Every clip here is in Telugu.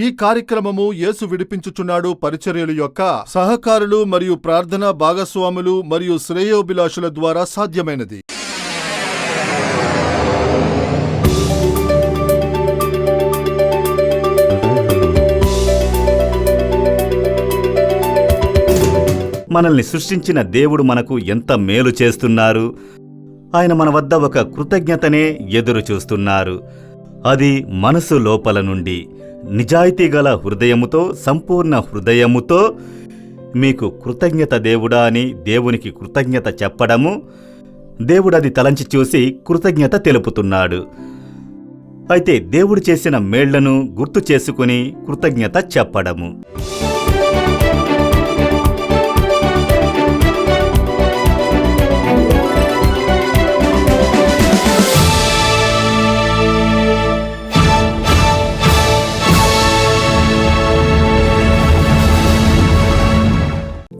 ఈ కార్యక్రమము యేసు విడిపించుచున్నాడు పరిచర్యలు యొక్క సహకారులు మరియు ప్రార్థనా భాగస్వాములు మరియు శ్రేయోభిలాషుల ద్వారా సాధ్యమైనది. మనల్ని సృష్టించిన దేవుడు మనకు ఎంత మేలు చేస్తున్నారు. ఆయన మన వద్ద ఒక కృతజ్ఞతనే ఎదురు చూస్తున్నారు. అది మనసు లోపల నుండి నిజాయితీగల హృదయముతో, సంపూర్ణ హృదయముతో మీకు కృతజ్ఞత దేవుడా అని దేవునికి కృతజ్ఞత చెప్పడము. దేవుడది తలంచి చూసి కృతజ్ఞత తెలుపుతున్నాడు. అయితే దేవుడు చేసిన మేళ్లను గుర్తు చేసుకుని కృతజ్ఞత చెప్పడము.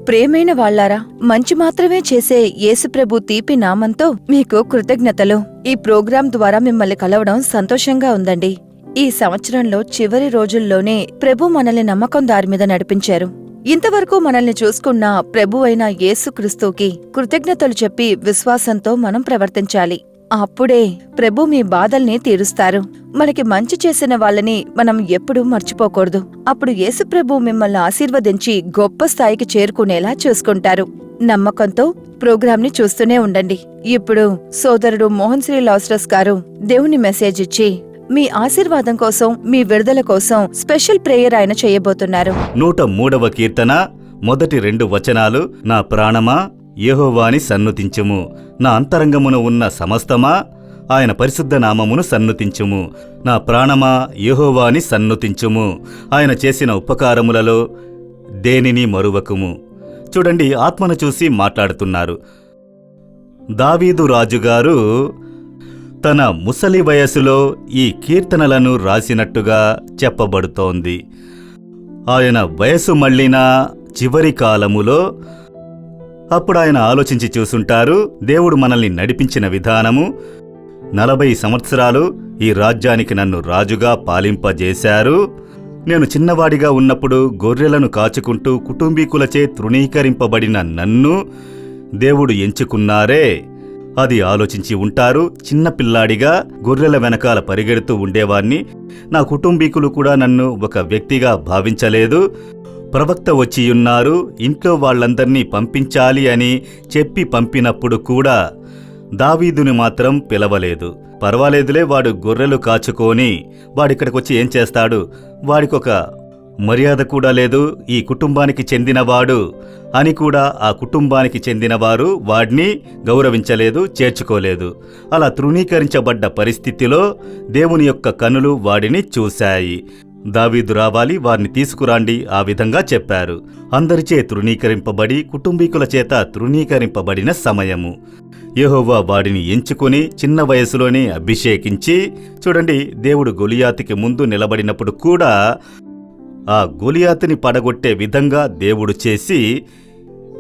ప్రేమైన వాళ్లారా, మంచి మాత్రమే చేసే యేసుప్రభు తీపి నామంతో మీకు కృతజ్ఞతలు. ఈ ప్రోగ్రాం ద్వారా మిమ్మల్ని కలవడం సంతోషంగా ఉందండి. ఈ సంవత్సరంలో చివరి రోజుల్లోనే ప్రభు మనల్ని నమ్మకం దారిమీద నడిపించారు. ఇంతవరకు మనల్ని చూసుకున్న ప్రభు అయిన యేసుక్రీస్తుకి కృతజ్ఞతలు చెప్పి విశ్వాసంతో మనం ప్రవర్తించాలి. అప్పుడే ప్రభు మీ బాధల్ని తీరుస్తారు. మనకి మంచి చేసిన వాళ్ళని మనం ఎప్పుడూ మర్చిపోకూడదు. అప్పుడు యేసుప్రభు మిమ్మల్ని ఆశీర్వదించి గొప్ప స్థాయికి చేరుకునేలా చూసుకుంటారు. నమ్మకంతో ప్రోగ్రాంని చూస్తూనే ఉండండి. ఇప్పుడు సోదరుడు మోహన్ శ్రీ లాస్రస్ గారు దేవుని మెసేజ్ ఇచ్చి మీ ఆశీర్వాదం కోసం, మీ విడుదల కోసం స్పెషల్ ప్రేయర్ ఆయన చేయబోతున్నారు. 103వ కీర్తన మొదటి 2 వచనాలు. నా ప్రాణమా యెహోవాని సన్నుతించుము, నా అంతరంగమున ఉన్న సమస్తమా ఆయన పరిశుద్ధ నామమును సన్నుతించుము. నా ప్రాణమా యెహోవాని సన్నుతించుము, ఆయన చేసిన ఉపకారములలో దేనిని మరువకుము. చూడండి, ఆత్మను చూసి మాట్లాడుతున్నారు. దావీదు రాజుగారు తన ముసలి వయసులో ఈ కీర్తనలను రాసినట్టుగా చెప్పబడుతోంది. ఆయన వయసు మళ్ళిన చివరి కాలములో అప్పుడు ఆయన ఆలోచించి చూసుంటారు. దేవుడు మనల్ని నడిపించిన విధానము, 40 సంవత్సరాలు ఈ రాజ్యానికి నన్ను రాజుగా పాలింపజేశారు. నేను చిన్నవాడిగా ఉన్నప్పుడు గొర్రెలను కాచుకుంటూ కుటుంబీకులచే తృణీకరింపబడిన నన్ను దేవుడు ఎంచుకున్నారే, అది ఆలోచించి ఉంటారు. చిన్నపిల్లాడిగా గొర్రెల వెనకాల పరిగెడుతూ ఉండేవాణ్ణి. నా కుటుంబీకులు కూడా నన్ను ఒక వ్యక్తిగా భావించలేదు. ప్రవక్త వచ్చియున్నారు, ఇంట్లో వాళ్లందర్నీ పంపించాలి అని చెప్పి పంపినప్పుడు కూడా దావీదుని మాత్రం పిలవలేదు. పర్వాలేదులే, వాడు గొర్రెలు కాచుకొని వాడిక్కడికొచ్చి ఏం చేస్తాడు, వాడికొక మర్యాద కూడా లేదు, ఈ కుటుంబానికి చెందినవాడు అని కూడా ఆ కుటుంబానికి చెందినవారు వాడిని గౌరవించలేదు, చేర్చుకోలేదు. అలా తృణీకరించబడ్డ పరిస్థితిలో దేవుని యొక్క కనులు వాడిని చూశాయి. దావీదు రావాలి, వారిని తీసుకురాండి, ఆ విధంగా చెప్పారు. అందరిచే తృణీకరింపబడి కుటుంబీకుల చేత తృణీకరింపబడిన సమయము. యెహోవా వాడిని ఎంచుకుని చిన్న వయసులోనే అభిషేకించి, చూడండి, దేవుడు గొలియాతుకి ముందు నిలబడినప్పుడు కూడా ఆ గొలియాతుని పడగొట్టే విధంగా దేవుడు చేసి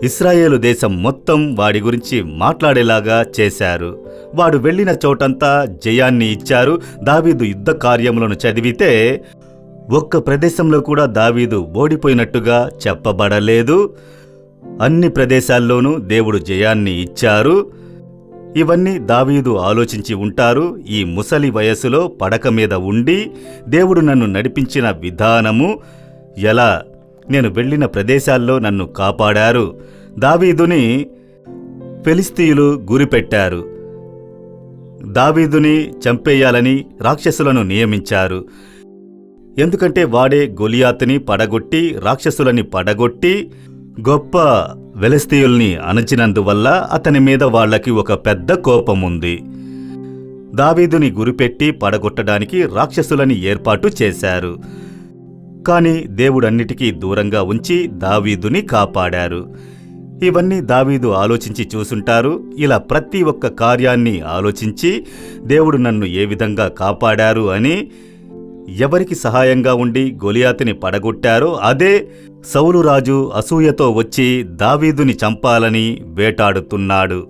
ఇశ్రాయేలు దేశం మొత్తం వాడి గురించి మాట్లాడేలాగా చేశారు. వాడు వెళ్లిన చోటంతా జయాన్ని ఇచ్చారు. దావీదు యుద్ధ కార్యములను చదివితే ఒక్క ప్రదేశంలో కూడా దావీదు ఓడిపోయినట్టుగా చెప్పబడలేదు. అన్ని ప్రదేశాల్లోనూ దేవుడు జయాన్ని ఇచ్చారు. ఇవన్నీ దావీదు ఆలోచించి ఉంటారు. ఈ ముసలి వయసులో పడక మీద ఉండి దేవుడు నన్ను నడిపించిన విధానము ఎలా, నేను వెళ్లిన ప్రదేశాల్లో నన్ను కాపాడారు. దావీదుని ఫిలిష్తీయులు గురిపెట్టారు. దావీదుని చంపేయాలని రాక్షసులను నియమించారు. ఎందుకంటే వాడే గొలియాతుని పడగొట్టి, రాక్షసులని పడగొట్టి గొప్ప ఫిలిష్తీయుల్ని అణచినందువల్ల అతని మీద వాళ్లకి ఒక పెద్ద కోపముంది. దావీదుని గురిపెట్టి పడగొట్టడానికి రాక్షసులని ఏర్పాటు చేశారు. కాని దేవుడన్నిటికీ దూరంగా ఉంచి దావీదుని కాపాడారు. ఇవన్నీ దావీదు ఆలోచించి చూసుంటారు. ఇలా ప్రతి ఒక్క కార్యాన్ని ఆలోచించి దేవుడు నన్ను ఏ విధంగా కాపాడారు అని, ఎవరికి సహాయంగా ఉండి గొలియాతుని పడగొట్టారో అదే సౌలు రాజు అసూయతో వచ్చి దావీదుని చంపాలని వేటాడుతున్నాడు.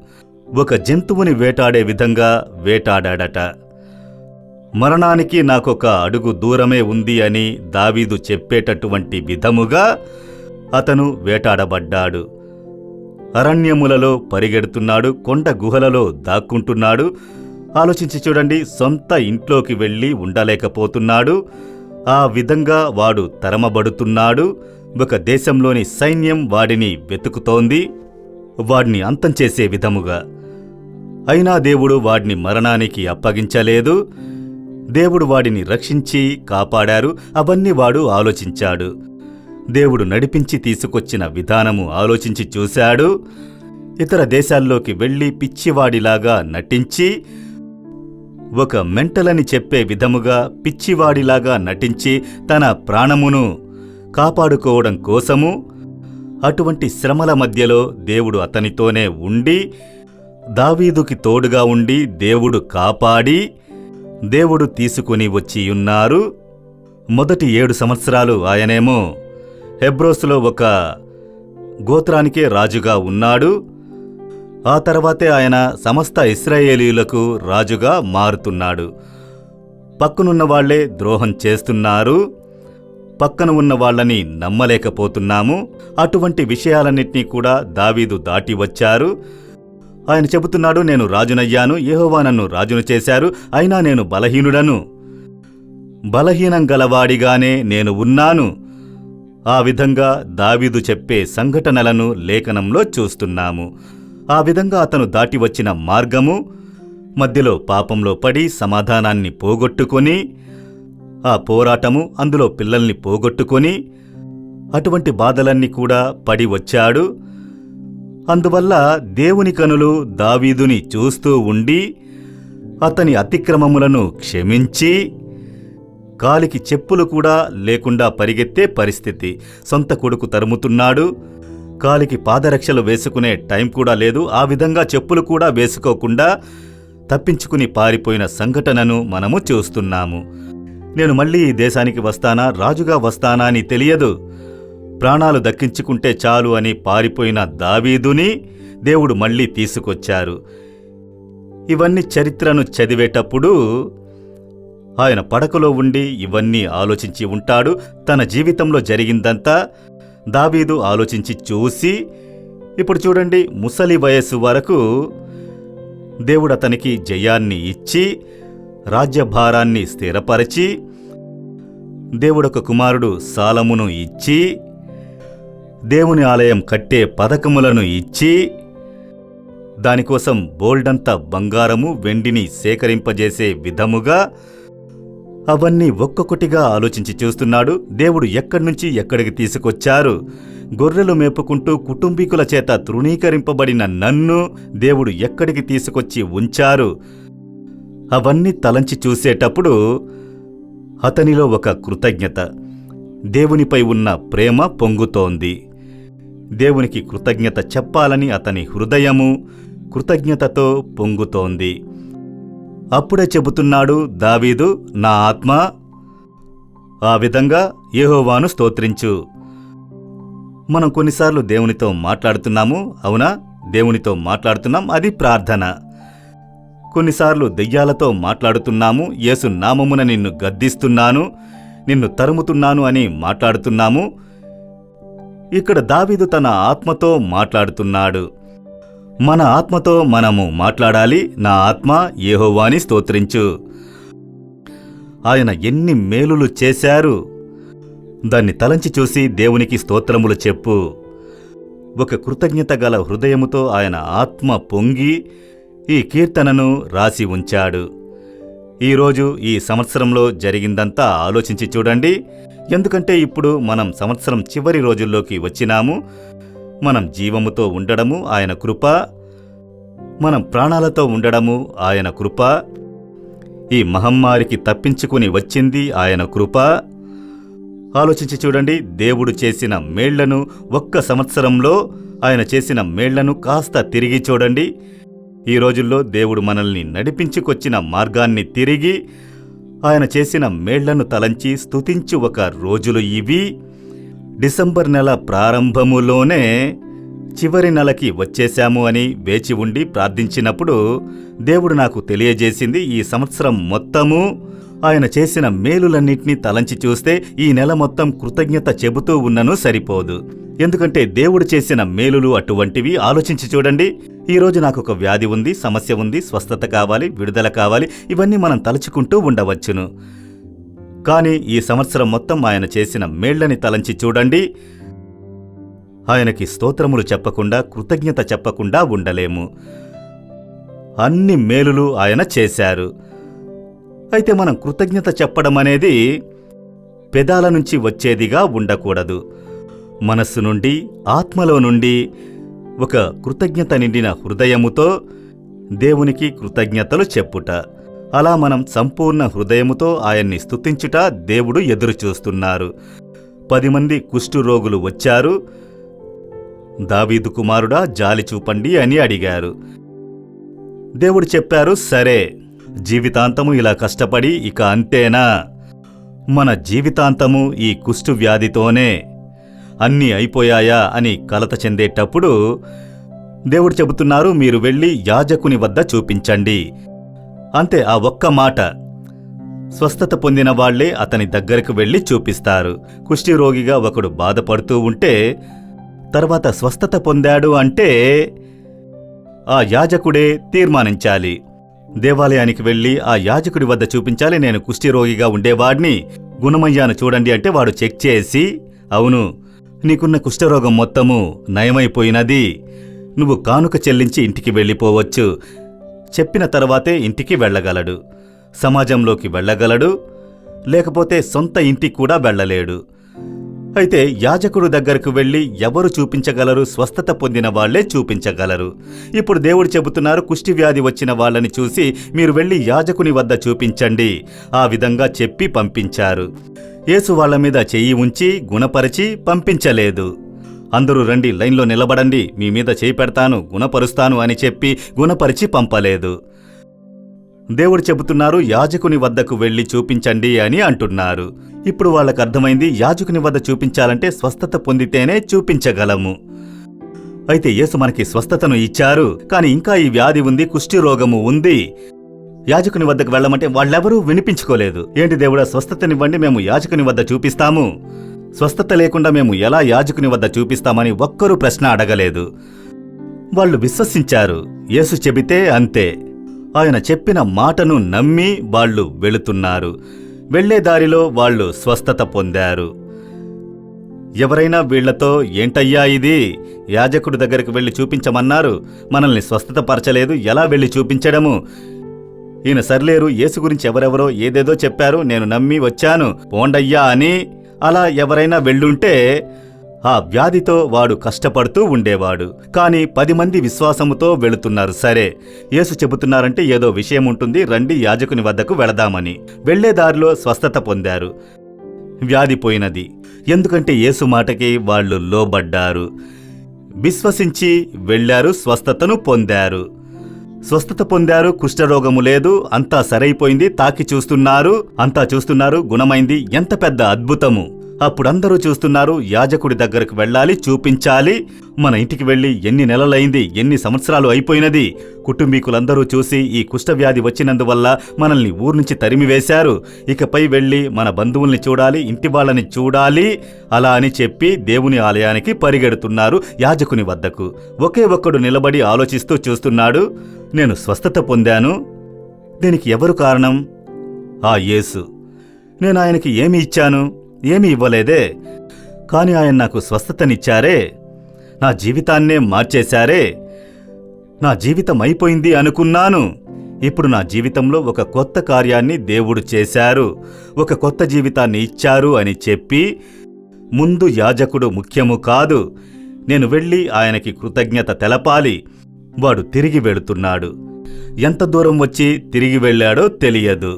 ఒక జంతువుని వేటాడే విధంగా వేటాడాడట. మరణానికి నాకొక అడుగు దూరమే ఉంది అని దావీదు చెప్పేటటువంటి విధముగా అతను వేటాడబడ్డాడు. అరణ్యములలో పరిగెడుతున్నాడు, కొండ గుహలలో దాక్కుంటున్నాడు. ఆలోచించి చూడండి, సొంత ఇంట్లోకి వెళ్ళి ఉండలేకపోతున్నాడు. ఆ విధంగా వాడు తరమబడుతున్నాడు. ఒక దేశంలోని సైన్యం వాడిని వెతుకుతోంది, వాడిని అంతం చేసే విధముగా. అయినా దేవుడు వాడిని మరణానికి అప్పగించలేదు. దేవుడు వాడిని రక్షించి కాపాడారు. అవన్నీ వాడు ఆలోచించాడు. దేవుడు నడిపించి తీసుకొచ్చిన విధానము ఆలోచించి చూశాడు. ఇతర దేశాల్లోకి వెళ్ళి పిచ్చివాడిలాగా నటించి, ఒక మెంటలని చెప్పే విధముగా పిచ్చివాడిలాగా నటించి తన ప్రాణమును కాపాడుకోవడం కోసము అటువంటి శ్రమల మధ్యలో దేవుడు అతనితోనే ఉండి, దావీదుకి తోడుగా ఉండి దేవుడు కాపాడి దేవుడు తీసుకుని వచ్చియున్నారు. మొదటి 7 సంవత్సరాలు ఆయనేమో హెబ్రోసులో ఒక గోత్రానికే రాజుగా ఉన్నాడు. ఆ తర్వాతే ఆయన సమస్త ఇశ్రాయేలీయులకు రాజుగా మారుతున్నాడు. పక్కనున్న వాళ్లే ద్రోహం చేస్తున్నారు, పక్కన ఉన్న వాళ్ళని నమ్మలేకపోతున్నాము. అటువంటి విషయాలన్నింటినీ కూడా దావీదు దాటి వచ్చారు. ఆయన చెబుతున్నాడు, నేను రాజునయ్యాను, యెహోవా నన్ను రాజును చేశారు, అయినా నేను బలహీనుడను, బలహీనం గలవాడిగానే నేను ఉన్నాను. ఆ విధంగా దావీదు చెప్పే సంఘటనలను లేఖనంలో చూస్తున్నాము. ఆ విధంగా అతను దాటి వచ్చిన మార్గము మధ్యలో పాపంలో పడి సమాధానాన్ని పోగొట్టుకొని, ఆ పోరాటము, అందులో పిల్లల్ని పోగొట్టుకొని అటువంటి బాధలన్నీ కూడా పడి వచ్చాడు. అందువల్ల దేవుని కనులు దావీదుని చూస్తూ ఉండి అతని అతిక్రమములను క్షమించి, కాలికి చెప్పులు కూడా లేకుండా పరిగెత్తే పరిస్థితి. సొంత కొడుకు తరుముతున్నాడు, కాలికి పాదరక్షలు వేసుకునే టైం కూడా లేదు. ఆ విధంగా చెప్పులు కూడా వేసుకోకుండా తప్పించుకుని పారిపోయిన సంఘటనను మనము చూస్తున్నాము. నేను మళ్ళీ ఈ దేశానికి వస్తానా, రాజుగా వస్తానా అని తెలియదు, ప్రాణాలు దక్కించుకుంటే చాలు అని పారిపోయిన దావీదుని దేవుడు మళ్ళీ తీసుకొచ్చారు. ఇవన్నీ చరిత్రను చదివేటప్పుడు ఆయన పడకలో ఉండి ఇవన్నీ ఆలోచించి ఉంటాడు. తన జీవితంలో జరిగిందంతా దావీదు ఆలోచించి చూసి, ఇప్పుడు చూడండి, ముసలి వయస్సు వరకు దేవుడు అతనికి జయాన్ని ఇచ్చి రాజ్యభారాన్ని స్థిరపరచి, దేవుడొక కుమారుడు సాలమును ఇచ్చి, దేవుని ఆలయం కట్టే పథకములను ఇచ్చి, దానికోసం బోల్డంత బంగారము వెండిని సేకరింపజేసే విధముగా అవన్నీ ఒక్కొక్కటిగా ఆలోచించి చూస్తున్నాడు. దేవుడు ఎక్కడ్నుంచి ఎక్కడికి తీసుకొచ్చారు. గొర్రెలు మేపుకుంటూ కుటుంబీకుల చేత తృణీకరింపబడిన నన్ను దేవుడు ఎక్కడికి తీసుకొచ్చి ఉంచారు. అవన్నీ తలంచి చూసేటప్పుడు అతనిలో ఒక కృతజ్ఞత, దేవునిపై ఉన్న ప్రేమ పొంగుతోంది. దేవునికి కృతజ్ఞత చెప్పాలని అతని హృదయము కృతజ్ఞతతో పొంగుతోంది. అప్పుడే చెబుతున్నాడు దావీదు, నా ఆత్మ ఆ విధంగా యెహోవాను స్తోత్రించు. మనం కొన్నిసార్లు దేవునితో మాట్లాడుతున్నాము, అవునా? దేవునితో మాట్లాడుతున్నాం, అది ప్రార్థన. కొన్నిసార్లు దెయ్యాలతో మాట్లాడుతున్నాము, యేసు నామమున నిన్ను గద్దిస్తున్నాను, నిన్ను తరుముతున్నాను అని మాట్లాడుతున్నాము. ఇక్కడ దావీదు తన ఆత్మతో మాట్లాడుతున్నాడు. మన ఆత్మతో మనము మాట్లాడాలి. నా ఆత్మ యెహోవాని స్తోత్రించు. ఆయన ఎన్ని మేలులు చేశారు, దాన్ని తలంచి చూసి దేవునికి స్తోత్రములు చెప్పు. ఒక కృతజ్ఞత గల హృదయముతో ఆయన ఆత్మ పొంగి ఈ కీర్తనను రాసి ఉంచాడు. ఈరోజు ఈ సంవత్సరంలో జరిగిందంతా ఆలోచించి చూడండి. ఎందుకంటే ఇప్పుడు మనం సంవత్సరం చివరి రోజుల్లోకి వచ్చినాము. మనం జీవముతో ఉండడము ఆయన కృప, మనం ప్రాణాలతో ఉండడము ఆయన కృప, ఈ మహమ్మారికి తప్పించుకుని వచ్చింది ఆయన కృప. ఆలోచించి చూడండి, దేవుడు చేసిన మేళ్లను, ఒక్క సంవత్సరంలో ఆయన చేసిన మేళ్లను కాస్త తిరిగి చూడండి. ఈ రోజుల్లో దేవుడు మనల్ని నడిపించుకొచ్చిన మార్గాన్ని తిరిగి ఆయన చేసిన మేళ్లను తలంచి స్తుతించు ఒక రోజులు ఇవి. డిసెంబర్ నెల ప్రారంభములోనే చివరి నెలకి వచ్చేశాము అని వేచి ఉండి ప్రార్థించినప్పుడు దేవుడు నాకు తెలియజేసింది, ఈ సంవత్సరం మొత్తము ఆయన చేసిన మేలులన్నింటినీ తలంచి చూస్తే ఈ నెల మొత్తం కృతజ్ఞత చెబుతూ ఉన్నను సరిపోదు. ఎందుకంటే దేవుడు చేసిన మేలులు అటువంటివి. ఆలోచించి చూడండి. ఈరోజు నాకొక వ్యాధి ఉంది, సమస్య ఉంది, స్వస్థత కావాలి, విడుదల కావాలి, ఇవన్నీ మనం తలుచుకుంటూ ఉండవచ్చును. కానీ ఈ సంవత్సరం మొత్తం ఆయన చేసిన మేళ్లని తలంచి చూడండి. ఆయనకి స్తోత్రములు చెప్పకుండా, కృతజ్ఞత చెప్పకుండా ఉండలేము. అన్ని మేలులు ఆయన చేశారు. అయితే మనం కృతజ్ఞత చెప్పడం అనేది పెదాల నుంచి వచ్చేదిగా ఉండకూడదు. మనస్సు నుండి, ఆత్మలో నుండి ఒక కృతజ్ఞత నిండిన హృదయముతో దేవునికి కృతజ్ఞతలు చెప్పుట. అలా మనం సంపూర్ణ హృదయముతో ఆయన్ని స్తుతించుట దేవుడు ఎదురుచూస్తున్నారు. 10 మంది కుష్ఠురోగులు వచ్చారు. దావీదు కుమారుడా, జాలి చూపండి అని అడిగారు. దేవుడు చెప్పారు, సరే, జీవితాంతము ఇలా కష్టపడి ఇక అంతేనా? మన జీవితాంతము ఈ కుష్టు వ్యాధితోనే అన్నీ అయిపోయాయా అని కలత చెందేటప్పుడు దేవుడు చెబుతున్నారు, మీరు వెళ్ళి యాజకుని వద్ద చూపించండి. అంతే, ఆ ఒక్క మాట. స్వస్థత పొందిన వాళ్లే అతని దగ్గరకు వెళ్లి చూపిస్తారు. కుష్ఠిరోగిగా ఒకడు బాధపడుతూ ఉంటే తర్వాత స్వస్థత పొందాడు అంటే ఆ యాజకుడే తీర్మానించాలి. దేవాలయానికి వెళ్లి ఆ యాజకుడి వద్ద చూపించాలి, నేను కుష్ఠిరోగిగా ఉండేవాడిని, గుణమయ్యాను చూడండి అంటే వాడు చెక్ చేసి, అవును, నీకున్న కుష్ఠరోగం మొత్తము నయమైపోయినది, నువ్వు కానుక చెల్లించి ఇంటికి వెళ్ళిపోవచ్చు చెప్పిన తర్వాతే ఇంటికి వెళ్ళగలడు. సమాజంలోకి వెళ్ళగలడు, లేకపోతే సొంత ఇంటికి కూడా వెళ్ళలేడు. అయితే యాజకుడు దగ్గరకు వెళ్లి ఎవరు చూపించగలరు? స్వస్థత పొందిన వాళ్లే చూపించగలరు. ఇప్పుడు దేవుడు చెబుతున్నారు, కుష్ఠి వ్యాధి వచ్చిన వాళ్ళని చూసి మీరు వెళ్లి యాజకుని వద్ద చూపించండి. ఆ విధంగా చెప్పి పంపించారు. యేసు వాళ్ల మీద చెయ్యి ఉంచి గుణపరిచి పంపించలేదు. అందరూ రండి, లైన్లో నిలబడండి, మీ మీద చేయి పెడతాను, గుణపరుస్తాను అని చెప్పి గుణపరిచి పంపలేదు. దేవుడు చెబుతున్నారు, యాజకుని వద్దకు వెళ్లి చూపించండి అని అంటున్నారు. ఇప్పుడు వాళ్ళకు అర్థమైంది, యాజకుని వద్ద చూపించాలంటే స్వస్థత పొందితేనే చూపించగలము. అయితే యేసు మనకి స్వస్థతను ఇచ్చారు, కానీ ఇంకా ఈ వ్యాధి ఉంది, కుష్ఠి రోగము ఉంది. యాజకుని వద్దకు వెళ్ళమంటే వాళ్ళెవరూ వినిపించుకోలేదు. ఏంటి దేవుడా, స్వస్థతనివ్వండి, మేము యాజకుని వద్ద చూపిస్తాము. స్వస్థత లేకుండా మేము ఎలా యాజకుని వద్ద చూపిస్తామని ఒక్కరూ ప్రశ్న అడగలేదు. వాళ్ళు విశ్వసించారు. యేసు చెబితే అంతే. ఆయన చెప్పిన మాటను నమ్మి వాళ్ళు వెళుతున్నారు. వెళ్లే దారిలో వాళ్ళు స్వస్థత పొందారు. ఎవరైనా వీళ్లతో, ఏంటయ్యా ఇది, యాజకుడి దగ్గరికి వెళ్లి చూపించమన్నారు, మనల్ని స్వస్థత పరచలేదు, ఎలా వెళ్లి చూపించడము? ఈయన సర్లేరు, యేసు గురించి ఎవరెవరో ఏదేదో చెప్పారు, నేను నమ్మి వచ్చాను, పోండయ్యా అని అలా ఎవరైనా వెళ్ళుంటే ఆ వ్యాధితో వాడు కష్టపడుతూ ఉండేవాడు. కాని 10 మంది విశ్వాసముతో వెళుతున్నారు. సరే, యేసు చెబుతున్నారంటే ఏదో విషయం ఉంటుంది, రండి యాజకుని వద్దకు వెళదామని. వెళ్లే దారిలో స్వస్థత పొందారు. వ్యాధి పోయినది. ఎందుకంటే యేసు మాటకి వాళ్ళు లోబడ్డారు. విశ్వసించి వెళ్లారు, స్వస్థతను పొందారు. స్వస్థత పొందారు, కుష్ఠరోగము లేదు, అంతా సరైపోయింది, తాకి చూస్తున్నారు, అంతా చూస్తున్నారు, గుణమైంది. ఎంత పెద్ద అద్భుతము! అప్పుడందరూ చూస్తున్నారు, యాజకుడి దగ్గరకు వెళ్ళాలి, చూపించాలి. మన ఇంటికి వెళ్ళి ఎన్ని నెలలైంది, ఎన్ని సంవత్సరాలు అయిపోయినది. కుటుంబీకులందరూ చూసి ఈ కుష్ఠవ్యాధి వచ్చినందువల్ల మనల్ని ఊర్నుంచి తరిమివేశారు, ఇకపై వెళ్ళి మన బంధువుల్ని చూడాలి, ఇంటి వాళ్ళని చూడాలి, అలా అని చెప్పి దేవుని ఆలయానికి పరిగెడుతున్నారు, యాజకుని వద్దకు. ఒకే ఒక్కడు నిలబడి ఆలోచిస్తూ చూస్తున్నాడు, నేను స్వస్థత పొందాను, దీనికి ఎవరు కారణం? ఆ యేసు. నేను ఆయనకి ఏమి ఇచ్చాను? ఏమీ ఇవ్వలేదే, కాని ఆయన నాకు స్వస్థతనిచ్చారే, నా జీవితాన్నే మార్చేశారే. నా జీవితం అయిపోయింది అనుకున్నాను, ఇప్పుడు నా జీవితంలో ఒక కొత్త కార్యాన్ని దేవుడు చేశారు, ఒక కొత్త జీవితాన్ని ఇచ్చారు అని చెప్పి, ముందు యాజకుడు ముఖ్యము కాదు, నేను వెళ్ళి ఆయనకి కృతజ్ఞత తెలపాలి. వాడు తిరిగి వెళుతున్నాడు. ఎంత దూరం వచ్చి తిరిగి వెళ్ళాడో తెలియదు.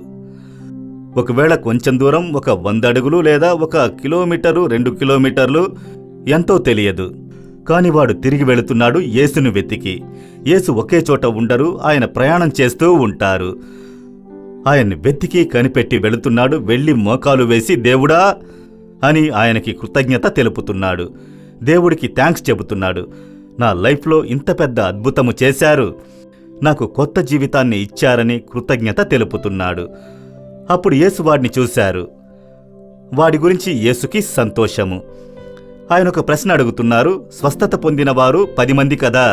ఒకవేళ కొంచెం దూరం, ఒక 100 అడుగులు లేదా 1 కిలోమీటరు, 2 కిలోమీటర్లు, ఎంతో తెలియదు. కాని వాడు తిరిగి వెళుతున్నాడు యేసును వెతికి. యేసు ఒకే చోట ఉండరు, ఆయన ప్రయాణం చేస్తూ ఉంటారు. ఆయన్ని వెతికి కనిపెట్టి వెళుతున్నాడు. వెళ్లి మోకాలు వేసి, దేవుడా అని ఆయనకి కృతజ్ఞత తెలుపుతున్నాడు. దేవుడికి థ్యాంక్స్ చెబుతున్నాడు. నా లైఫ్లో ఇంత పెద్ద అద్భుతము చేశారు, నాకు కొత్త జీవితాన్ని ఇచ్చారని కృతజ్ఞత తెలుపుతున్నాడు. అప్పుడు యేసు వాడిని చూశారు. వాడి గురించి యేసుకి సంతోషము. ఆయన ఒక ప్రశ్న అడుగుతున్నారు. స్వస్థత పొందిన వారు 10 మంది కదా,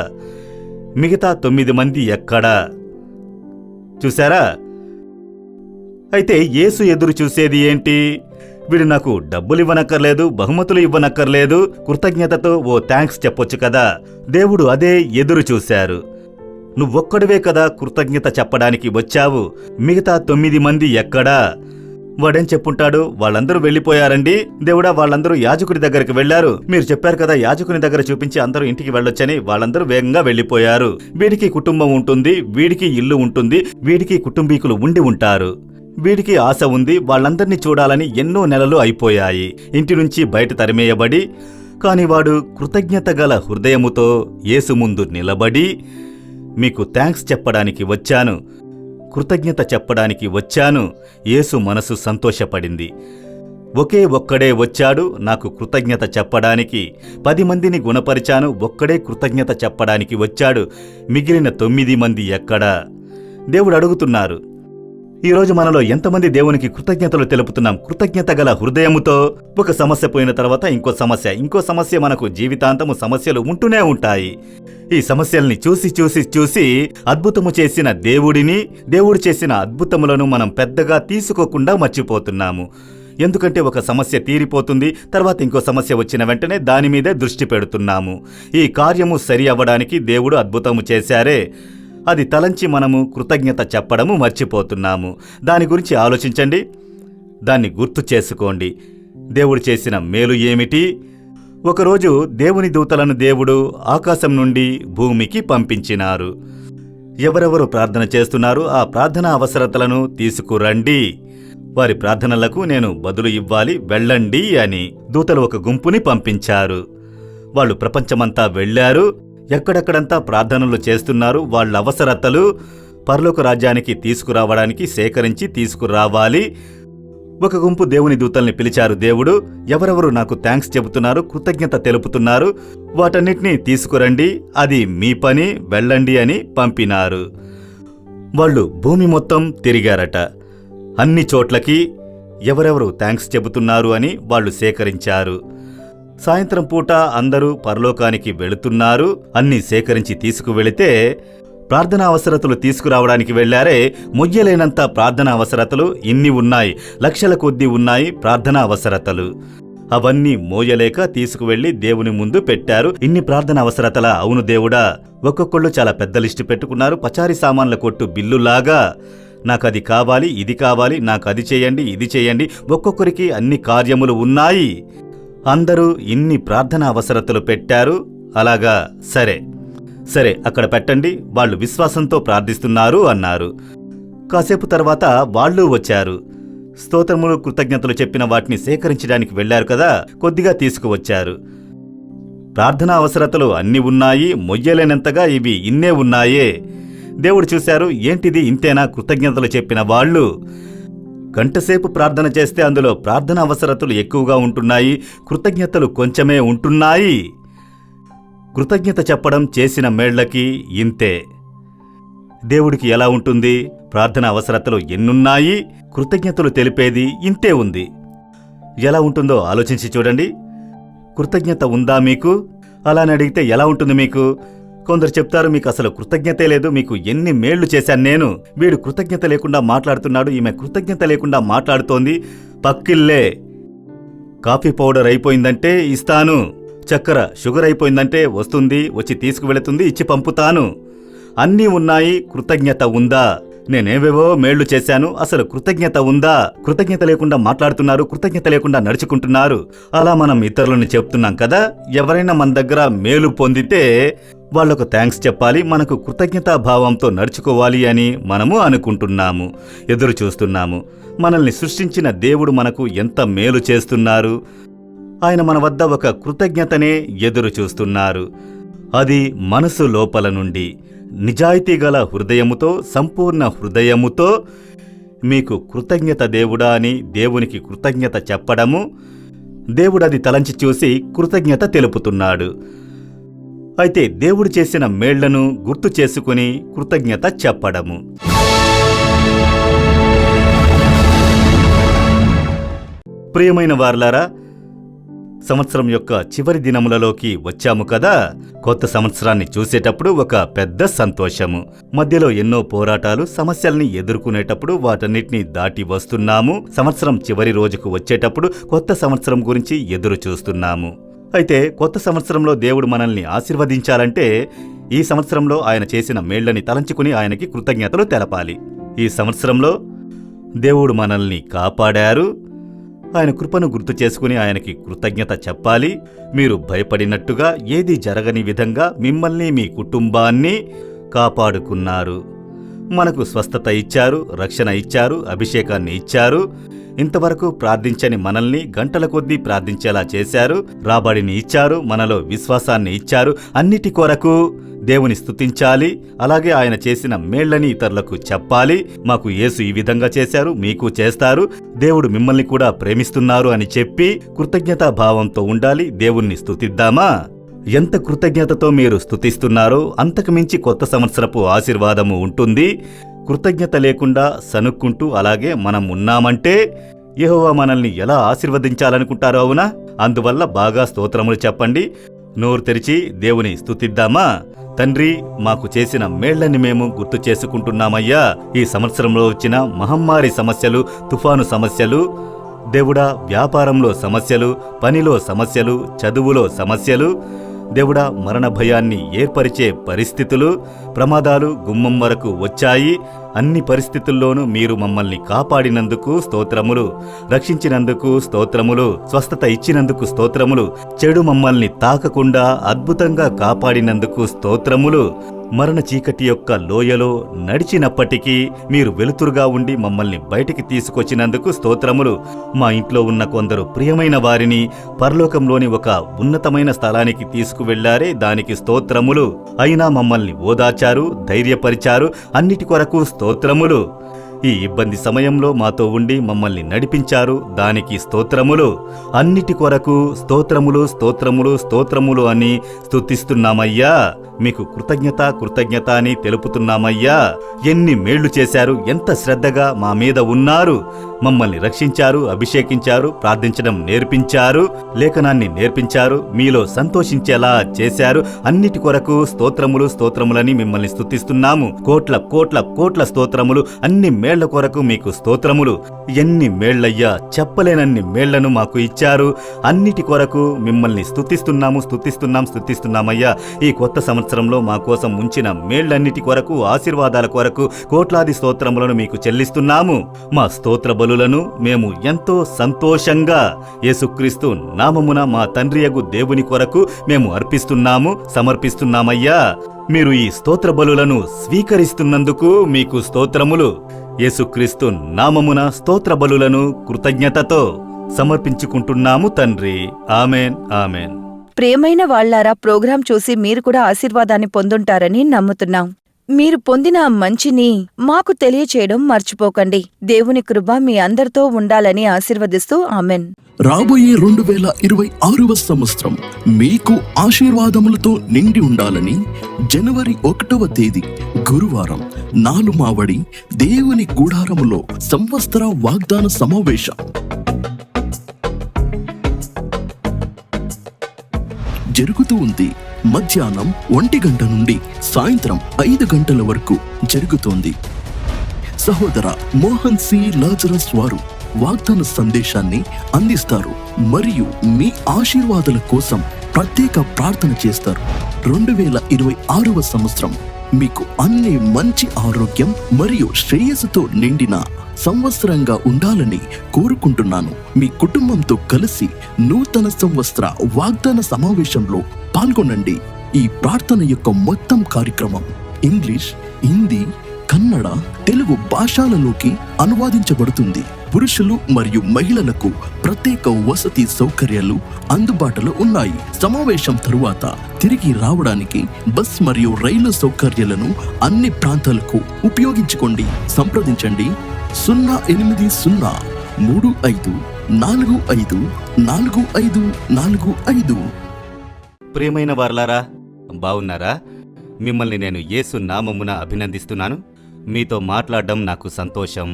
మిగతా 9 మంది ఎక్కడా? చూశారా? అయితే యేసు ఎదురు చూసేది ఏంటి? వీడు నాకు డబ్బులు ఇవ్వనక్కర్లేదు, బహుమతులు ఇవ్వనక్కర్లేదు, కృతజ్ఞతతో ఓ థ్యాంక్స్ చెప్పొచ్చు కదా. దేవుడు అదే ఎదురు చూశారు. నువ్వొక్కడివే కదా కృతజ్ఞత చెప్పడానికి వచ్చావు, మిగతా 9 మంది ఎక్కడా? వాడేం చెప్పుంటాడు? వాళ్ళందరూ వెళ్ళిపోయారండి దేవుడా, వాళ్ళందరూ యాజకుడి దగ్గరికి వెళ్లారు. మీరు చెప్పారు కదా యాజకుని దగ్గర చూపించి అందరూ ఇంటికి వెళ్ళొచ్చని. వాళ్ళందరూ వేగంగా వెళ్ళిపోయారు. వీడికి కుటుంబం ఉంటుంది, వీడికి ఇల్లు ఉంటుంది, వీడికి కుటుంబీకులు ఉండి ఉంటారు, వీడికి ఆశ ఉంది, వాళ్ళందర్నీ చూడాలని ఎన్నో నెలలు అయిపోయాయి. ఇంటి నుంచి బయట తరిమేయబడి, కాని వాడు కృతజ్ఞత గల హృదయముతో యేసు ముందు నిలబడి, మీకు థ్యాంక్స్ చెప్పడానికి వచ్చాను, కృతజ్ఞత చెప్పడానికి వచ్చాను. యేసు మనసు సంతోషపడింది. ఒకే ఒక్కడే వచ్చాడు నాకు కృతజ్ఞత చెప్పడానికి. 10 మందిని గుణపరిచాను, ఒక్కడే కృతజ్ఞత చెప్పడానికి వచ్చాడు, మిగిలిన 9 మంది ఎక్కడా? దేవుడు అడుగుతున్నారు. ఈరోజు మనలో ఎంతమంది దేవునికి కృతజ్ఞతలు తెలుపుతున్నాం? కృతజ్ఞత గల హృదయముతో. ఒక సమస్య పోయిన తర్వాత ఇంకో సమస్య మనకు జీవితాంతము సమస్యలు ఉంటూనే ఉంటాయి. ఈ సమస్యల్ని చూసి అద్భుతము చేసిన దేవుడిని, దేవుడు చేసిన అద్భుతములను మనం పెద్దగా తీసుకోకుండా మర్చిపోతున్నాము. ఎందుకంటే ఒక సమస్య తీరిపోతుంది, తర్వాత ఇంకో సమస్య వచ్చిన వెంటనే దానిమీదే దృష్టి పెడుతున్నాము. ఈ కార్యము సరి అవ్వడానికి దేవుడు అద్భుతము చేశారే, అది తలంచి మనము కృతజ్ఞత చెప్పడము మర్చిపోతున్నాము. దాని గురించి ఆలోచించండి, దాన్ని గుర్తు చేసుకోండి. దేవుడు చేసిన మేలు ఏమిటి? ఒకరోజు దేవుని దూతలను దేవుడు ఆకాశం నుండి భూమికి పంపించినారు. ఎవరెవరు ప్రార్థన చేస్తున్నారు ఆ ప్రార్థనా అవసరతలను తీసుకురండి, వారి ప్రార్థనలకు నేను బదులు ఇవ్వాలి, వెళ్ళండి అని దూతలు ఒక గుంపుని పంపించారు. వాళ్ళు ప్రపంచమంతా వెళ్లారు. ఎక్కడెక్కడంతా ప్రార్థనలు చేస్తున్నారు. వాళ్ళ అవసరతలు పరలోక రాజ్యానికి తీసుకురావడానికి సేకరించి తీసుకురావాలి. ఒక గుంపు దేవుని దూతల్ని పిలిచారు దేవుడు. ఎవరెవరు నాకు థ్యాంక్స్ చెబుతున్నారు, కృతజ్ఞత తెలుపుతున్నారు, వాటన్నిటినీ తీసుకురండి, అది మీ పని, వెళ్ళండి అని పంపినారు. వాళ్ళు భూమి మొత్తం తిరిగారట. అన్ని చోట్లకి ఎవరెవరు థ్యాంక్స్ చెబుతున్నారు అని వాళ్ళు సేకరించారు. సాయంత్రం పూట అందరూ పరలోకానికి వెళుతున్నారు. అన్నీ సేకరించి తీసుకువెళితే ప్రార్థనా అవసరతలు తీసుకురావడానికి వెళ్లారే, మొయ్యలేనంత ప్రార్థనా అవసరతలు ఇన్ని ఉన్నాయి, లక్షల కొద్దీ ఉన్నాయి ప్రార్థనా అవసరతలు. అవన్నీ మోయలేక తీసుకువెళ్లి దేవుని ముందు పెట్టారు. ఇన్ని ప్రార్థన అవసరతలా? అవును దేవుడా. ఒక్కొక్కళ్ళు చాలా పెద్ద లిస్టు పెట్టుకున్నారు, పచారీ సామాన్ల కొట్టు బిల్లులాగా. నాకది కావాలి, ఇది కావాలి, నాకది చేయండి, ఇది చేయండి. ఒక్కొక్కరికి అన్ని కార్యములు ఉన్నాయి. అందరూ ఇన్ని ప్రార్థన అవసరతలు పెట్టారు. అలాగా, సరే అక్కడ పెట్టండి, వాళ్ళు విశ్వాసంతో ప్రార్థిస్తున్నారు అన్నారు. కాసేపు తర్వాత వాళ్ళు వచ్చారు. స్తోత్రములు కృతజ్ఞతలు చెప్పిన వాటిని సేకరించడానికి వెళ్లారు కదా, కొద్దిగా తీసుకువచ్చారు. ప్రార్థనా అవసరతలు అన్ని ఉన్నాయి, మొయ్యలేనంతగా ఇవి ఇన్నే ఉన్నాయే. దేవుడు చూశారు, ఏంటిది ఇంతేనా కృతజ్ఞతలు చెప్పిన వాళ్ళు? గంటసేపు ప్రార్థన చేస్తే అందులో ప్రార్థన అవసరతలు ఎక్కువగా ఉంటున్నాయి, కృతజ్ఞతలు కొంచెమే ఉంటున్నాయి. కృతజ్ఞత చెప్పడం చేసిన మేళ్లకి ఇంతే. దేవుడికి ఎలా ఉంటుంది? ప్రార్థన అవసరతలు ఎన్నున్నాయి, కృతజ్ఞతలు తెలిపేది ఇంతే ఉంది. ఎలా ఉంటుందో ఆలోచించి చూడండి. కృతజ్ఞత ఉందా మీకు? అలా అని అడిగితే ఎలా ఉంటుంది మీకు? కొందరు చెప్తారు, మీకు అసలు కృతజ్ఞతే లేదు, మీకు ఎన్ని మేళ్లు చేశాను నేను. వీడు కృతజ్ఞత లేకుండా మాట్లాడుతున్నాడు, ఈమె కృతజ్ఞత లేకుండా మాట్లాడుతోంది. పక్కిల్లే. కాఫీ పౌడర్ అయిపోయిందంటే ఇస్తాను, చక్కెర షుగర్ అయిపోయిందంటే వస్తుంది, వచ్చి తీసుకువెళుతుంది, ఇచ్చి పంపుతాను. అన్నీ ఉన్నాయి, కృతజ్ఞత ఉందా? నేనేవేవో మేళ్లు చేశాను, అసలు కృతజ్ఞత ఉందా? కృతజ్ఞత లేకుండా మాట్లాడుతున్నారు, కృతజ్ఞత లేకుండా నడుచుకుంటున్నారు. అలా మనం ఇతరులను చెప్తున్నాం కదా. ఎవరైనా మన దగ్గర మేలు పొందితే వాళ్లకు థ్యాంక్స్ చెప్పాలి, మనకు కృతజ్ఞతాభావంతో నడుచుకోవాలి అని మనము అనుకుంటున్నాము, ఎదురు చూస్తున్నాము. మనల్ని సృష్టించిన దేవుడు మనకు ఎంత మేలు చేస్తున్నారు. ఆయన మన వద్ద ఒక కృతజ్ఞతనే ఎదురు చూస్తున్నారు. అది మనసు లోపల నుండి నిజాయితీగల హృదయముతో, సంపూర్ణ హృదయముతో మీకు కృతజ్ఞత దేవుడా అని దేవునికి కృతజ్ఞత చెప్పడము. దేవుడది తలంచి చూసి కృతజ్ఞత తెలుపుతున్నాడు. అయితే దేవుడు చేసిన మేళ్లను గుర్తు చేసుకుని కృతజ్ఞత చెప్పడము. ప్రియమైన వారలారా, సంవత్సరం యొక్క చివరి దినములలోకి వచ్చాము కదా. కొత్త సంవత్సరాన్ని చూసేటప్పుడు ఒక పెద్ద సంతోషము. మధ్యలో ఎన్నో పోరాటాలు, సమస్యల్ని ఎదుర్కొనేటప్పుడు వాటన్నిటినీ దాటి వస్తున్నాము. సంవత్సరం చివరి రోజుకు వచ్చేటప్పుడు కొత్త సంవత్సరం గురించి ఎదురు చూస్తున్నాము. అయితే కొత్త సంవత్సరంలో దేవుడు మనల్ని ఆశీర్వదించాలంటే ఈ సంవత్సరంలో ఆయన చేసిన మేళ్లని తలంచుకుని ఆయనకి కృతజ్ఞతలు తెలపాలి. ఈ సంవత్సరంలో దేవుడు మనల్ని కాపాడారు. ఆయన కృపను గుర్తు చేసుకుని ఆయనకి కృతజ్ఞత చెప్పాలి. మీరు భయపడినట్టుగా ఏది జరగని విధంగా మిమ్మల్ని, మీ కుటుంబాన్ని కాపాడుకున్నారు. మనకు స్వస్థత ఇచ్చారు, రక్షణ ఇచ్చారు, అభిషేకాన్ని ఇచ్చారు. ఇంతవరకు ప్రార్థించని మనల్ని గంటల కొద్దీ ప్రార్థించేలా చేశారు. రాబడిని ఇచ్చారు, మనలో విశ్వాసాన్ని ఇచ్చారు. అన్నిటి కొరకు దేవుని స్తుతించాలి. అలాగే ఆయన చేసిన మేళ్లని ఇతరులకు చెప్పాలి. మాకు యేసు ఈ విధంగా చేశారు, మీకు చేస్తారు, దేవుడు మిమ్మల్ని కూడా ప్రేమిస్తున్నారు అని చెప్పి కృతజ్ఞతా భావంతో ఉండాలి. దేవుణ్ణి స్తుతిద్దామా? ఎంత కృతజ్ఞతతో మీరు స్తుతిస్తున్నారో అంతకు మించి కొత్త సంవత్సరపు ఆశీర్వాదము ఉంటుంది. కృతజ్ఞత లేకుండా సనుక్కుంటూ అలాగే మనం ఉన్నామంటే యెహోవా మనల్ని ఎలా ఆశీర్వదించాలనుకుంటారో అవునా? అందువల్ల బాగా స్తోత్రములు చెప్పండి. నోరు తెరిచి దేవుని స్తుతిద్దామా? తండ్రి, మాకు చేసిన మేళ్లని మేము గుర్తు చేసుకుంటున్నామయ్యా. ఈ సంవత్సరంలో వచ్చిన మహమ్మారి సమస్యలు, తుఫాను సమస్యలు, దేవుడా వ్యాపారంలో సమస్యలు, పనిలో సమస్యలు, చదువులో సమస్యలు, దేవుడా మరణ భయాన్ని ఏర్పరిచే పరిస్థితులు, ప్రమాదాలు గుమ్మం వరకు వచ్చాయి. అన్ని పరిస్థితుల్లోనూ మీరు మమ్మల్ని కాపాడినందుకు స్తోత్రములు, రక్షించినందుకు స్తోత్రములు, స్వస్థత ఇచ్చినందుకు స్తోత్రములు, చెడు మమ్మల్ని తాకకుండా అద్భుతంగా కాపాడినందుకు స్తోత్రములు. మరణ చీకటి యొక్క లోయలో నడిచినప్పటికీ మీరు వెలుతురుగా ఉండి మమ్మల్ని బయటికి తీసుకొచ్చినందుకు స్తోత్రములు. మా ఇంట్లో ఉన్న కొందరు ప్రియమైన వారిని పరలోకంలోని ఒక ఉన్నతమైన స్థలానికి తీసుకువెళ్లారే, దానికి స్తోత్రములు. అయినా మమ్మల్ని ఓదార్చారు, ధైర్యపరిచారు. అన్నిటి కొరకు స్తోత్రములు. ఈ ఇబ్బంది సమయంలో మాతో ఉండి మమ్మల్ని నడిపించారు, దానికి స్తోత్రములు. అన్నిటి కొరకు స్తోత్రములు, స్తోత్రములు, స్తోత్రములు అని స్తుతిస్తున్నామయ్యా. మీకు కృతజ్ఞత కృతజ్ఞత అని తెలుపుతున్నామయ్యా. ఎన్ని మేళ్లు చేశారు, ఎంత శ్రద్ధగా మా మీద ఉన్నారు. మమ్మల్ని రక్షించారు, అభిషేకించారు, ప్రార్థించడం నేర్పించారు, లేఖనాన్ని నేర్పించారు, మీలో సంతోషించేలా చేశారు. అన్నిటి కొరకు స్తోత్రములు స్తోత్రములని మిమ్మల్ని స్తుతిస్తున్నాము. కోట్ల కోట్ల కోట్ల స్తోత్రములు. అన్ని మేళ్ల కొరకు మీకు స్తోత్రములు. ఎన్ని మేళ్లయ్యా, చెప్పలేనన్ని మేళ్లను మాకు ఇచ్చారు. అన్నిటి కొరకు మిమ్మల్ని స్తుతిస్తున్నాము, స్తుతిస్తున్నామయ్యా. ఈ కొత్త సంవత్సరంలో మా కోసం ఉంచిన మేళ్లన్నిటి కొరకు, ఆశీర్వాదాల కొరకు కోట్లాది స్తోత్రములను మీకు చెల్లిస్తున్నాము. మా స్తోత్ర బలులను మేము ఎంతో సంతోషంగా యేసుక్రీస్తు నామమున మా తండ్రియగు దేవుని కొరకు మేము అర్పిస్తున్నాము, సమర్పిస్తున్నామయ్యా. మీరు ఈ స్తోత్ర బలులను స్వీకరిస్తున్నందుకు మీకు స్తోత్రములు. యేసుక్రీస్తు నామమున స్తోత్ర బలులను కృతజ్ఞతతో సమర్పించుకుంటున్నాము తండ్రి. Amen, amen. ప్రియమైన వాళ్లారా, ప్రోగ్రాం చూసి మీరు కూడా ఆశీర్వాదాన్ని పొందుంటారని నమ్ముతున్నాం. మీరు పొందిన మంచిని మాకు తెలియచేయడం మర్చిపోకండి. దేవుని కృప మీ అందరితో ఉండాలని ఆశీర్వదిస్తూ ఆమెన్. రాబోయే 2026వ సంవత్సరం మీకు ఆశీర్వాదములతో నిండి ఉండాలని జనవరి 1వ తేదీ గురువారం నాలుమావడి దేవుని గుడారములో సంవత్సర వాగ్దాన సమావేశం జరుగుతూ ఉంది. మధ్యాహ్నం 1 గంట నుండి సాయంత్రం 5 గంటల వరకు జరుగుతోంది. సహోదర మోహన్ సి లాజరస్ వారు వాగ్దాన సందేశాన్ని అందిస్తారు మరియు మీ ఆశీర్వాదాల కోసం ప్రత్యేక ప్రార్థన చేస్తారు. 2026వ సంవత్సరం మీకు అన్ని మంచి ఆరోగ్యం మరియు శ్రేయస్సుతో నిండిన సంవత్సరంగా ఉండాలని కోరుకుంటున్నాను. మీ కుటుంబంతో కలిసి నూతన సంవత్సర వాగ్దాన సమావేశంలో పాల్గొనండి. ఈ ప్రార్థన యొక్క మొత్తం కార్యక్రమం ఇంగ్లీష్, హిందీ, కన్నడ, తెలుగు భాషలలోకి అనువాదించబడుతుంది. పురుషులు మరియు మహిళలకు ప్రత్యేక వసతి సౌకర్యాలు అందుబాటులో ఉన్నాయి. సమావేశం తరువాత తిరిగి రావడానికి బస్ మరియు రైలు సౌకర్యాలను అన్ని ప్రాంతాలకు ఉపయోగించుకోండి. సంప్రదించండి 08035454545. ప్రియమైన వారలారా, బావున్నారా? మిమ్మల్ని నేను యేసు నామమున అభినందిస్తున్నాను. మీతో మాట్లాడడం నాకు సంతోషం.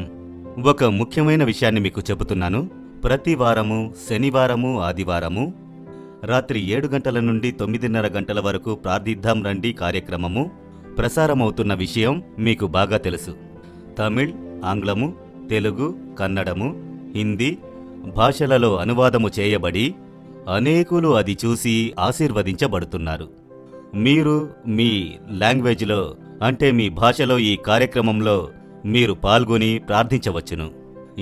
ఒక ముఖ్యమైన విషయాన్ని మీకు చెబుతున్నాను. ప్రతి వారము శనివారము ఆదివారము రాత్రి 7 గంటల నుండి 9:30 గంటల వరకు ప్రార్థిద్దాం రండి కార్యక్రమము ప్రసారమవుతున్న విషయం మీకు బాగా తెలుసు. తమిళ్, ఆంగ్లము, తెలుగు, కన్నడము, హిందీ భాషలలో అనువాదము చేయబడి అనేకులు అది చూసి ఆశీర్వదించబడుతున్నారు. మీరు మీ లాంగ్వేజ్లో అంటే మీ భాషలో ఈ కార్యక్రమంలో మీరు పాల్గొని ప్రార్థించవచ్చును.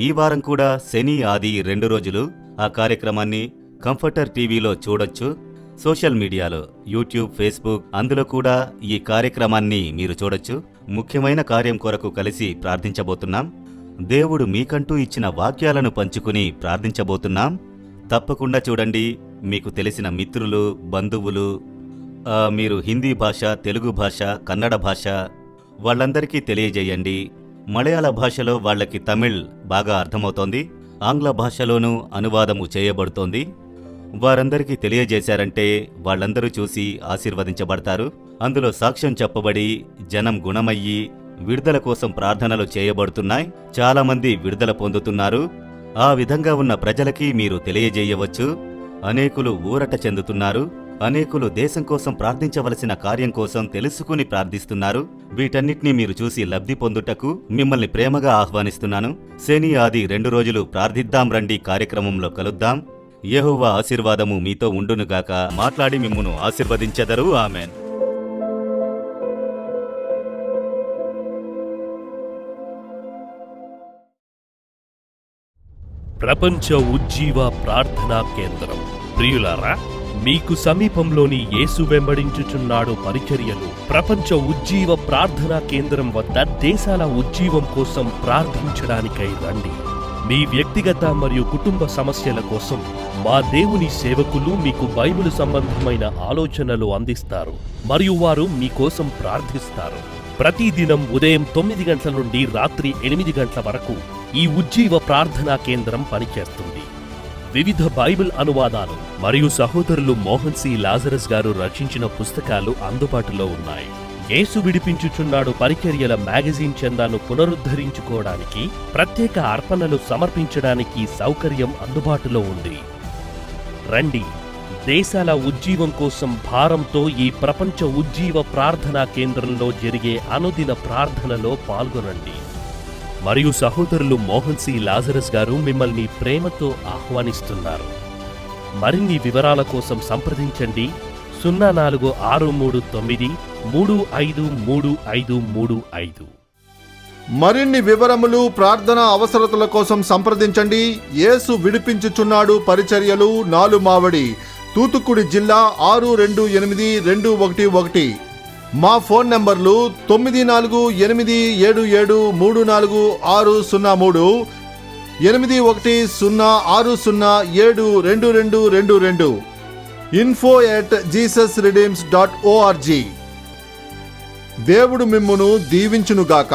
ఈ వారం కూడా శని, ఆది 2 రోజులు ఆ కార్యక్రమాన్ని కంఫర్టర్ టీవీలో చూడొచ్చు. సోషల్ మీడియాలో యూట్యూబ్, ఫేస్బుక్ అందులో కూడా ఈ కార్యక్రమాన్ని మీరు చూడొచ్చు. ముఖ్యమైన కార్యం కొరకు కలిసి ప్రార్థించబోతున్నాం. దేవుడు మీకంటూ ఇచ్చిన వాక్యాలను పంచుకుని ప్రార్థించబోతున్నాం. తప్పకుండా చూడండి. మీకు తెలిసిన మిత్రులు, బంధువులు, మీరు హిందీ భాష, తెలుగు భాష, కన్నడ భాష వాళ్ళందరికీ తెలియజేయండి. మలయాళ భాషలో వాళ్ళకి తమిళ్ బాగా అర్థమవుతోంది, ఆంగ్ల భాషలోనూ అనువాదము చేయబడుతోంది. వారందరికీ తెలియజేశారంటే వాళ్ళందరూ చూసి ఆశీర్వదించబడతారు. అందులో సాక్ష్యం చెప్పబడి జనం గుణమయ్యి విడుదల కోసం ప్రార్థనలు చేయబడుతున్నాయి. చాలామంది విడుదల పొందుతున్నారు. ఆ విధంగా ఉన్న ప్రజలకి మీరు తెలియజేయవచ్చు. అనేకులు ఊరట చెందుతున్నారు. అనేకులు దేశం కోసం ప్రార్థించవలసిన కార్యం కోసం తెలుసుకుని ప్రార్థిస్తున్నారు. వీటన్నిటినీ మీరు చూసి లబ్ధి పొందుటకు మిమ్మల్ని ప్రేమగా ఆహ్వానిస్తున్నాను. శని, ఆది 2 రోజులు ప్రార్థిద్దాం రండి కార్యక్రమంలో కలుద్దాం. యెహోవా ఆశీర్వాదము మీతో ఉండునుగాక. మాట్లాడి మిమ్మును ఆశీర్వదించెదరు. ఆమెన్. ప్రపంచ ఉజ్జీవ ప్రార్థనా కేంద్రం. ప్రియులారా, మీకు సమీపంలోని యేసు వెంబడించుచున్నాడు పరిచర్యలు ప్రపంచ ఉజ్జీవ ప్రార్థనా కేంద్రం వద్ద దేశాల ఉజ్జీవం కోసం ప్రార్థించడానికై రండి. మీ వ్యక్తిగత మరియు కుటుంబ సమస్యల కోసం మా దేవుని సేవకులు మీకు బైబిలు సంబంధమైన ఆలోచనలు అందిస్తారు మరియు వారు మీకోసం ప్రార్థిస్తారు. ప్రతిదినం ఉదయం 9 గంటల నుండి రాత్రి 8 గంటల వరకు ఈ ఉజ్జీవ ప్రార్థనా కేంద్రం పనిచేస్తుంది. వివిధ బైబిల్ అనువాదాలు మరియు సహోదరులు మోహన్ సి లాజరస్ గారు రచించిన పుస్తకాలు అందుబాటులో ఉన్నాయి. యేసు విడిపించుచున్నాడు పరిచర్యల మ్యాగజైన్ చందాను పునరుద్ధరించుకోవడానికి, ప్రత్యేక అర్పణలు సమర్పించడానికి సౌకర్యం అందుబాటులో ఉంది. రండి, దేశాల ఉజ్జీవం కోసం భారంతో ఈ ప్రపంచ ఉజ్జీవ ప్రార్థనా కేంద్రంలో జరిగే అనుదిన ప్రార్థనలో పాల్గొనండి. మరియు సహోదరులు మోహన్ సి లాజరస్ గారు మిమ్మల్ని ప్రేమతో ఆహ్వానిస్తున్నారు. మరిన్ని వివరాల కోసం సంప్రదించండి 046393533535. మరిన్ని వివరములు, ప్రార్థన అవసరతల కోసం సంప్రదించండి. యేసు విడిపించుచున్నాడు పరిచర్యలు, 4 మావడి, తూతుక్కుడి జిల్లా 628211. మా ఫోన్ నంబర్లు 9487734603, 8106072222, info@jesusredeems.org. దేవుడు మిమ్మును దీవించునుగాక.